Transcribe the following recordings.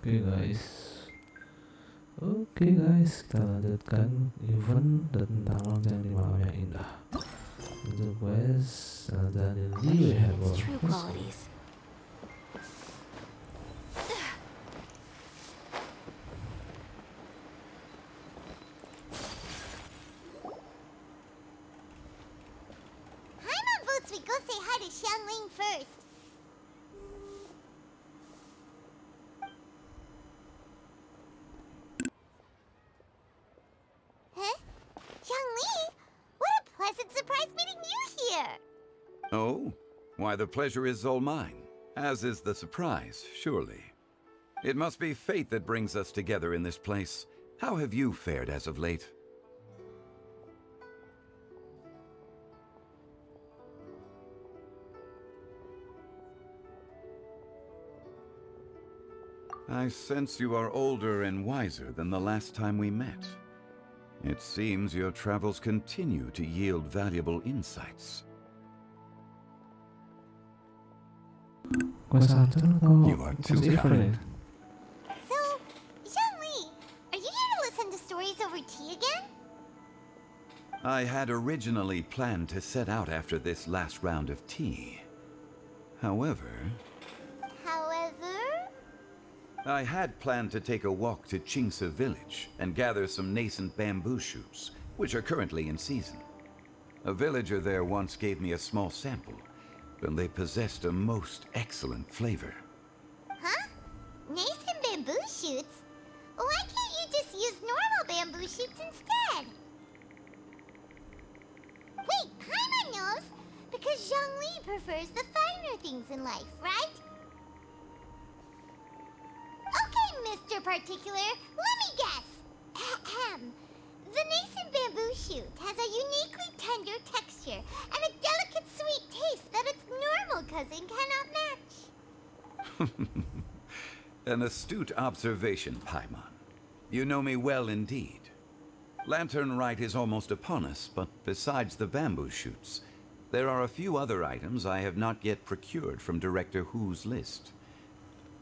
Oke guys, kita lanjutkan event tentang lonceng di malam yang indah. Untuk quest dan we have Its true qualities. Paimon votes we go say hi to Xiangling first. Huh? Xiangling? What a pleasant surprise meeting you here! Oh? Why, the pleasure is all mine, as is the surprise, surely. It must be fate that brings us together in this place. How have you fared as of late? I sense you are older and wiser than the last time we met. It seems your travels continue to yield valuable insights. quest hunter atau You are too quest event? kind. So, Xiangling, are you here to listen to stories over tea again? I had originally planned to set out after this last round of tea. However, I had planned to take a walk to Chingsa village and gather some nascent bamboo shoots, which are currently in season. A villager there once gave me a small sample, and they possessed a most excellent flavor. Huh? Nascent bamboo shoots? Why can't you just use normal bamboo shoots instead? Wait, Paimon knows! Because Zhongli prefers the finer things in life, right? Okay, Mr. Particular, let me guess. Ahem. The nascent bamboo shoot has a uniquely tender texture and a delicate sweet taste that its normal cousin cannot match. An astute observation, Paimon. You know me well indeed. Lantern Rite is almost upon us, but besides the bamboo shoots, there are a few other items I have not yet procured from Director Hu's list.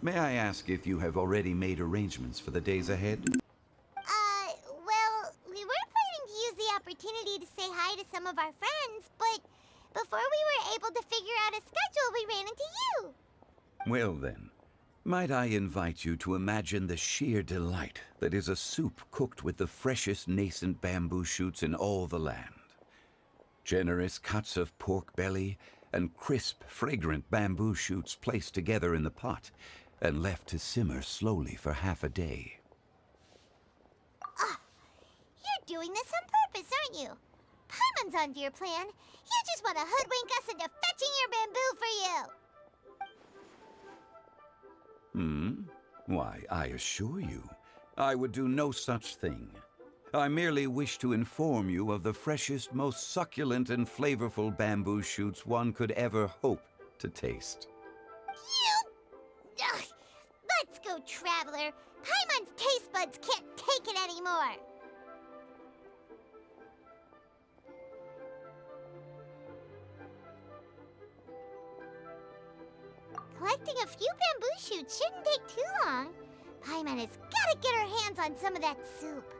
May I ask if you have already made arrangements for the days ahead? Well, we were planning to use the opportunity to say hi to some of our friends, but before we were able to figure out a schedule, we ran into you. Well then, might I invite you to imagine the sheer delight that is a soup cooked with the freshest nascent bamboo shoots in all the land. Generous cuts of pork belly and crisp, fragrant bamboo shoots placed together in the pot and left to simmer slowly for half a day. You're doing this on purpose, aren't you? Paimon's onto your plan. You just want to hoodwink us into fetching your bamboo for you. Why, I assure you, I would do no such thing. I merely wish to inform you of the freshest, most succulent and flavorful bamboo shoots one could ever hope to taste. Ugh. Let's go, Traveler. Paimon's taste buds can't take it anymore. Collecting a few bamboo shoots shouldn't take too long. Paimon has got to get her hands on some of that soup.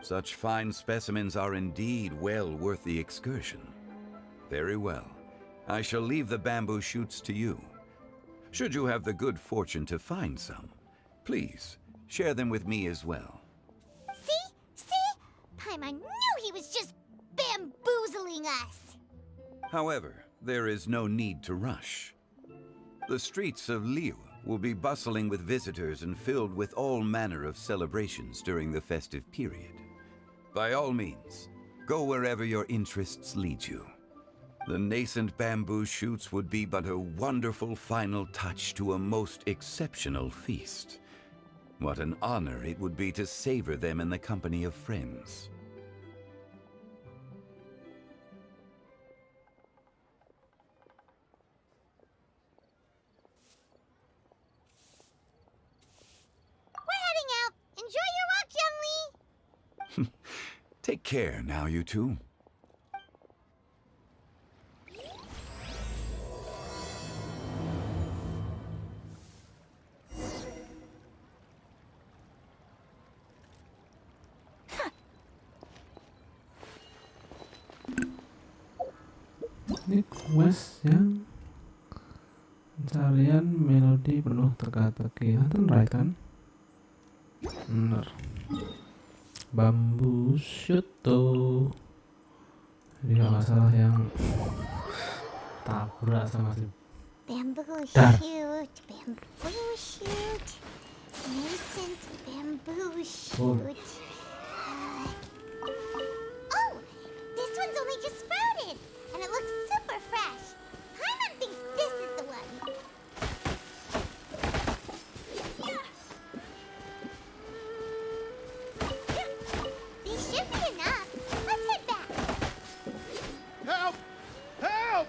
Such fine specimens are indeed well worth the excursion. Very well. I shall leave the bamboo shoots to you. Should you have the good fortune to find some, please share them with me as well. See? Paimon knew he was just bamboozling us. However, there is no need to rush. The streets of Liu will be bustling with visitors and filled with all manner of celebrations during the festive period. By all means, go wherever your interests lead you. The nascent bamboo shoots would be but a wonderful final touch to a most exceptional feast. What an honor it would be to savor them in the company of friends. We're heading out. Enjoy your walk, Young Lee. Take care now, you two. Ini quest yang pencarian melodi penuh teka-teki. Right kan? Bener. Bambu shoot tuh. Jadi kalau nggak salah yang tabrak sama si Bamboo Dar. shoot, bamboo shoot, nascent bamboo Oh. shoot. Oh, this one's only just sprouted, and it looks super fresh. Paimon thinks this is the one. These should be enough. Let's head back. Help! Help!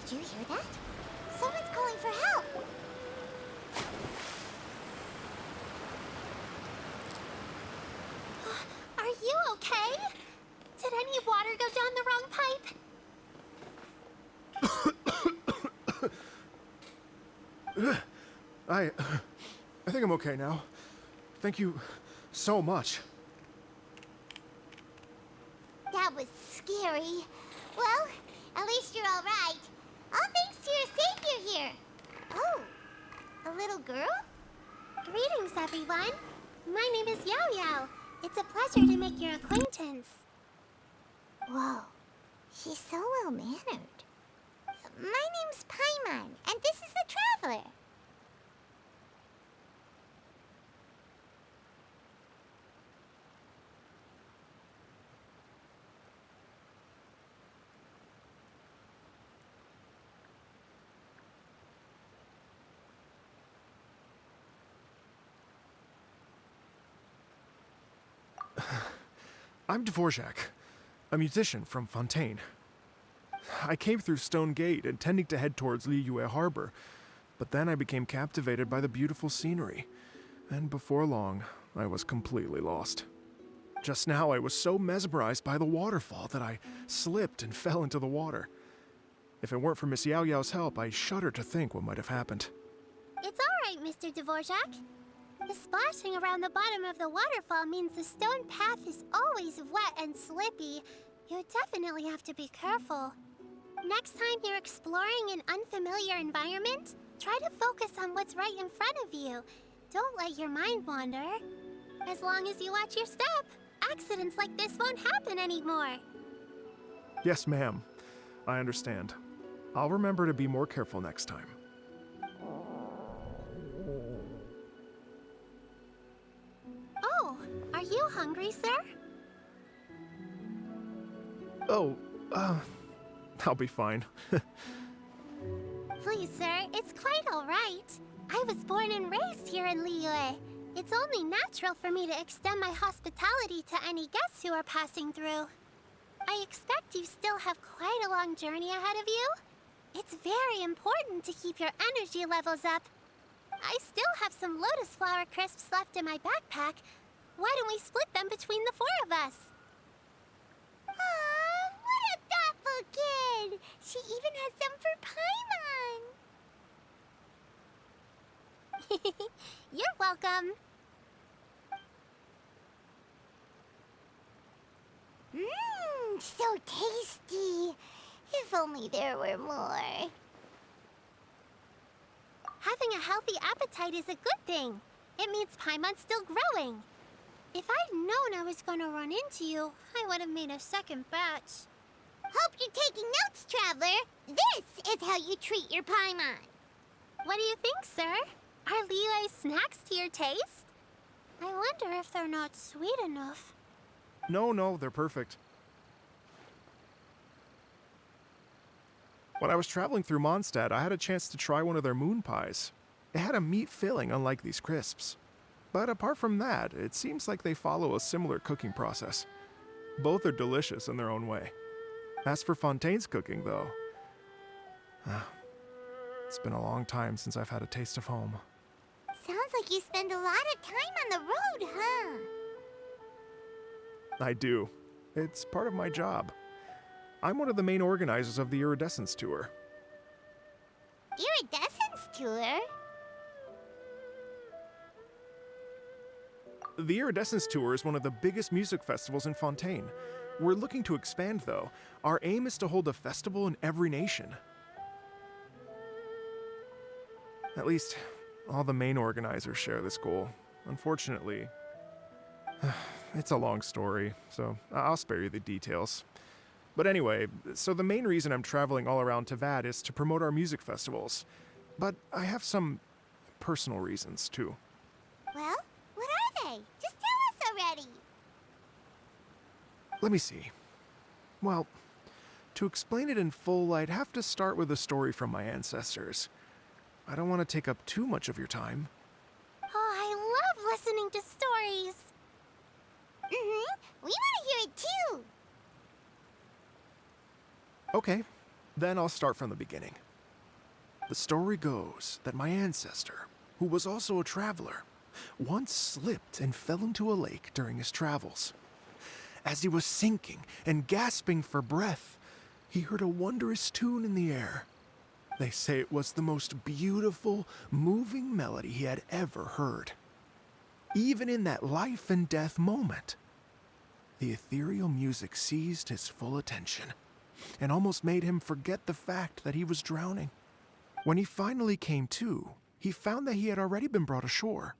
Did you hear that? Someone's calling for help. Are you okay? Did any water go down the wrong pipe? I think I'm okay now. Thank you so much. That was scary. Well, at least you're all right. All thanks to your savior here. Oh, a little girl? Greetings, everyone. My name is Yao Yao. It's a pleasure to make your acquaintance. Whoa, she's so well-mannered. My name's Paimon, and this is the Traveler. I'm Dvorak, a musician from Fontaine. I came through Stone Gate intending to head towards Liyue Harbor, but then I became captivated by the beautiful scenery, and before long, I was completely lost. Just now, I was so mesmerized by the waterfall that I slipped and fell into the water. If it weren't for Miss Yao Yao's help, I shudder to think what might have happened. It's all right, Mr. Dvorak. The splashing around the bottom of the waterfall means the stone path is always wet and slippy. You definitely have to be careful. Next time you're exploring an unfamiliar environment, try to focus on what's right in front of you. Don't let your mind wander. As long as you watch your step, accidents like this won't happen anymore. Yes, ma'am. I understand. I'll remember to be more careful next time. Oh, are you hungry, sir? Oh, I'll be fine. Please, sir, it's quite all right. I was born and raised here in Liyue. It's only natural for me to extend my hospitality to any guests who are passing through. I expect you still have quite a long journey ahead of you. It's very important to keep your energy levels up. I still have some lotus flower crisps left in my backpack. Why don't we split them between the four of us? Aw, what a thoughtful kid! She even has some for Paimon! You're welcome. Mmm, so tasty. If only there were more. Having a healthy appetite is a good thing. It means Paimon's still growing. If I'd known I was gonna run into you, I would have made a second batch. Hope you're taking notes, Traveler. This is how you treat your Paimon. What do you think, sir? Are Liyue snacks to your taste? I wonder if they're not sweet enough. No, they're perfect. When I was traveling through Mondstadt, I had a chance to try one of their moon pies. It had a meat filling, unlike these crisps. But apart from that, it seems like they follow a similar cooking process. Both are delicious in their own way. As for Fontaine's cooking, though, it's been a long time since I've had a taste of home. Sounds like you spend a lot of time on the road, huh? I do. It's part of my job. I'm one of the main organizers of the Iridescence Tour. Iridescence tour? The Iridescence Tour is one of the biggest music festivals in Fontaine. We're looking to expand, though. Our aim is to hold a festival in every nation. At least, all the main organizers share this goal. Unfortunately, it's a long story, so I'll spare you the details. But anyway, so the main reason I'm traveling all around Tavad is to promote our music festivals. But I have some personal reasons, too. Well, what are they? Just tell us already. Let me see. Well, to explain it in full, I'd have to start with a story from my ancestors. I don't want to take up too much of your time. Oh, I love listening to stories. We want to hear it too. Okay, then I'll start from the beginning. The story goes that my ancestor, who was also a traveler, once slipped and fell into a lake during his travels. As he was sinking and gasping for breath, he heard a wondrous tune in the air. They say it was the most beautiful, moving melody he had ever heard. Even in that life and death moment, the ethereal music seized his full attention and almost made him forget the fact that he was drowning. When he finally came to, he found that he had already been brought ashore.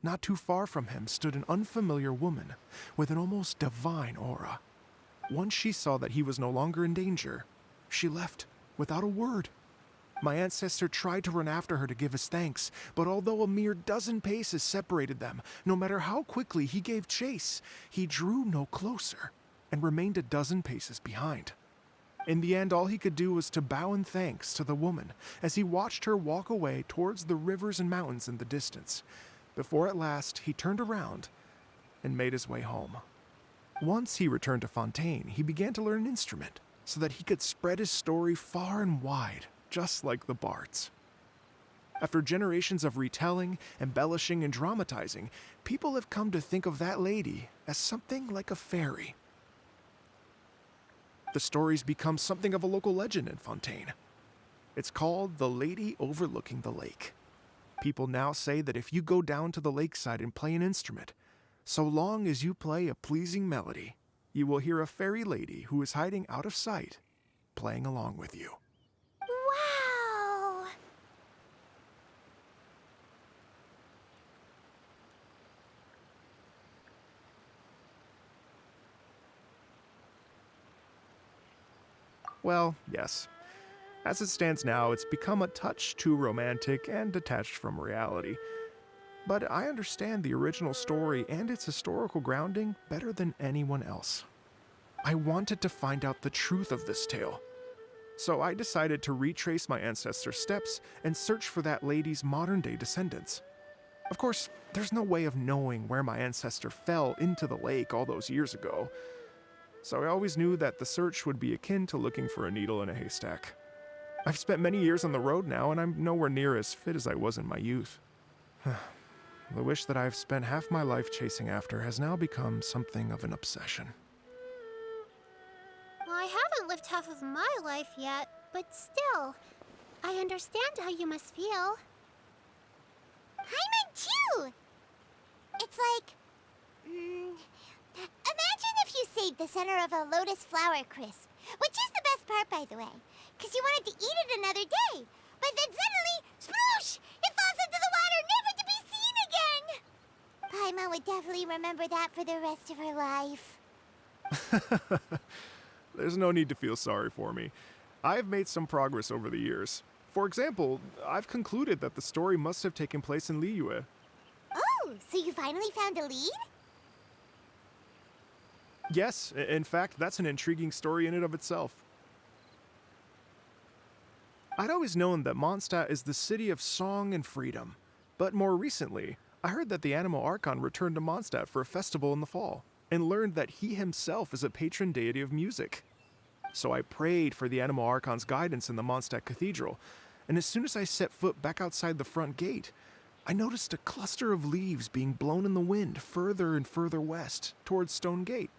Not too far from him stood an unfamiliar woman with an almost divine aura. Once she saw that he was no longer in danger, she left without a word. My ancestor tried to run after her to give his thanks, but although a mere dozen paces separated them, no matter how quickly he gave chase, he drew no closer and remained a dozen paces behind. In the end, all he could do was to bow in thanks to the woman as he watched her walk away towards the rivers and mountains in the distance, before at last he turned around and made his way home. Once he returned to Fontaine, he began to learn an instrument so that he could spread his story far and wide, just like the bards. After generations of retelling, embellishing, and dramatizing, people have come to think of that lady as something like a fairy. The story's become something of a local legend in Fontaine. It's called The Lady Overlooking the Lake. People now say that if you go down to the lakeside and play an instrument, so long as you play a pleasing melody, you will hear a fairy lady who is hiding out of sight, playing along with you. Wow! Well, yes. As it stands now, it's become a touch too romantic and detached from reality. But I understand the original story and its historical grounding better than anyone else. I wanted to find out the truth of this tale. So I decided to retrace my ancestors' steps and search for that lady's modern-day descendants. Of course, there's no way of knowing where my ancestor fell into the lake all those years ago, so I always knew that the search would be akin to looking for a needle in a haystack. I've spent many years on the road now, and I'm nowhere near as fit as I was in my youth. The wish that I've spent half my life chasing after has now become something of an obsession. I haven't lived half of my life yet, but still, I understand how you must feel. Paimon too! It's like... imagine if you saved the center of a lotus flower crisp, which is the best part, by the way, because you wanted to eat it another day. But then suddenly, sploosh! It falls into the water, never to be seen again! Paimon would definitely remember that for the rest of her life. There's no need to feel sorry for me. I've made some progress over the years. For example, I've concluded that the story must have taken place in Liyue. Oh, so you finally found a lead? Yes, in fact, that's an intriguing story in and of itself. I'd always known that Mondstadt is the city of song and freedom, but more recently, I heard that the Animal Archon returned to Mondstadt for a festival in the fall, and learned that he himself is a patron deity of music. So I prayed for the Animal Archon's guidance in the Mondstadt Cathedral, and as soon as I set foot back outside the front gate, I noticed a cluster of leaves being blown in the wind further and further west, towards Stone Gate.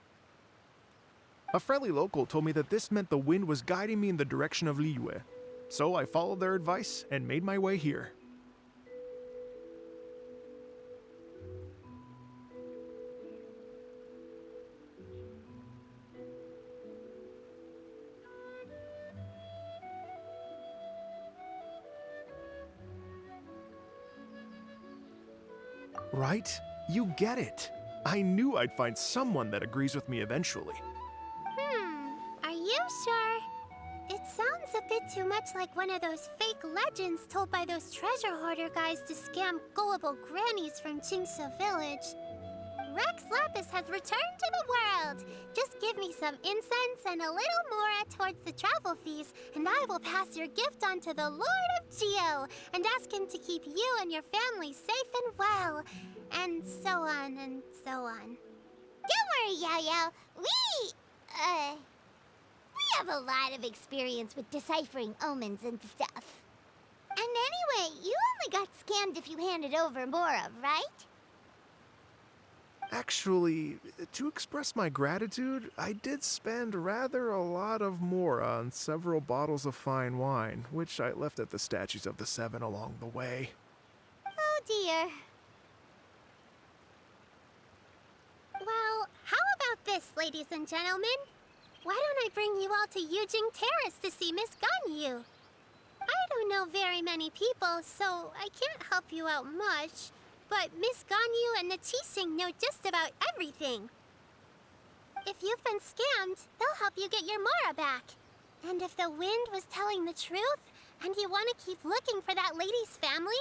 A friendly local told me that this meant the wind was guiding me in the direction of Liyue, so I followed their advice and made my way here. Right? You get it. I knew I'd find someone that agrees with me eventually. Are you sure? It sounds a bit too much like one of those fake legends told by those treasure hoarder guys to scam gullible grannies from Jingsa Village. Rex Lapis has returned to the world. Just give me some incense and a little more towards the travel fees, and I will pass your gift on to the Lord of Geo and ask him to keep you and your family safe and well. And so on and so on. Don't worry, Yao Yao. We have a lot of experience with deciphering omens and stuff. And anyway, you only got scammed if you handed over more of, right? Actually, to express my gratitude, I did spend rather a lot of more on several bottles of fine wine, which I left at the Statues of the Seven along the way. Oh dear. Well, how about this, ladies and gentlemen? Why don't I bring you all to Yujing Terrace to see Miss Ganyu? I don't know very many people, so I can't help you out much. But Miss Ganyu and the Qixing know just about everything. If you've been scammed, they'll help you get your Mora back. And if the wind was telling the truth, and you want to keep looking for that lady's family,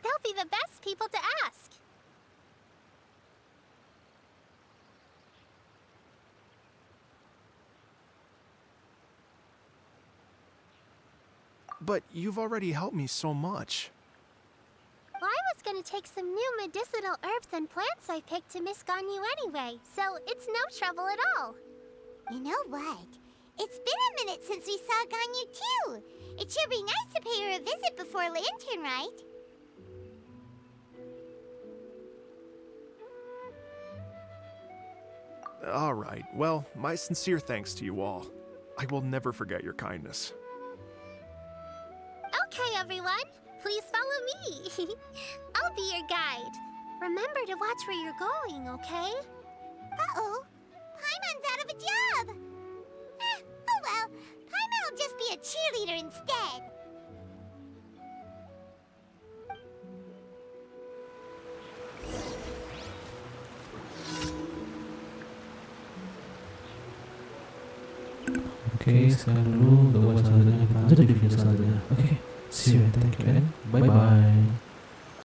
they'll be the best people to ask. But you've already helped me so much. Well, I was gonna take some new medicinal herbs and plants I picked to Miss Ganyu anyway, so it's no trouble at all. You know what? It's been a minute since we saw Ganyu too. It should be nice to pay her a visit before Lantern, right? All right, well, my sincere thanks to you all. I will never forget your kindness. Okay, everyone, please follow me. I'll be your guide. Remember to watch where you're going, okay? Uh-oh. Paimon's out of a job. Oh well. Paimon will just be a cheerleader instead. Oke, sekian dulu untuk selanjutnya. Kita lanjut di video selanjutnya. Oke, see you and thank you and bye bye.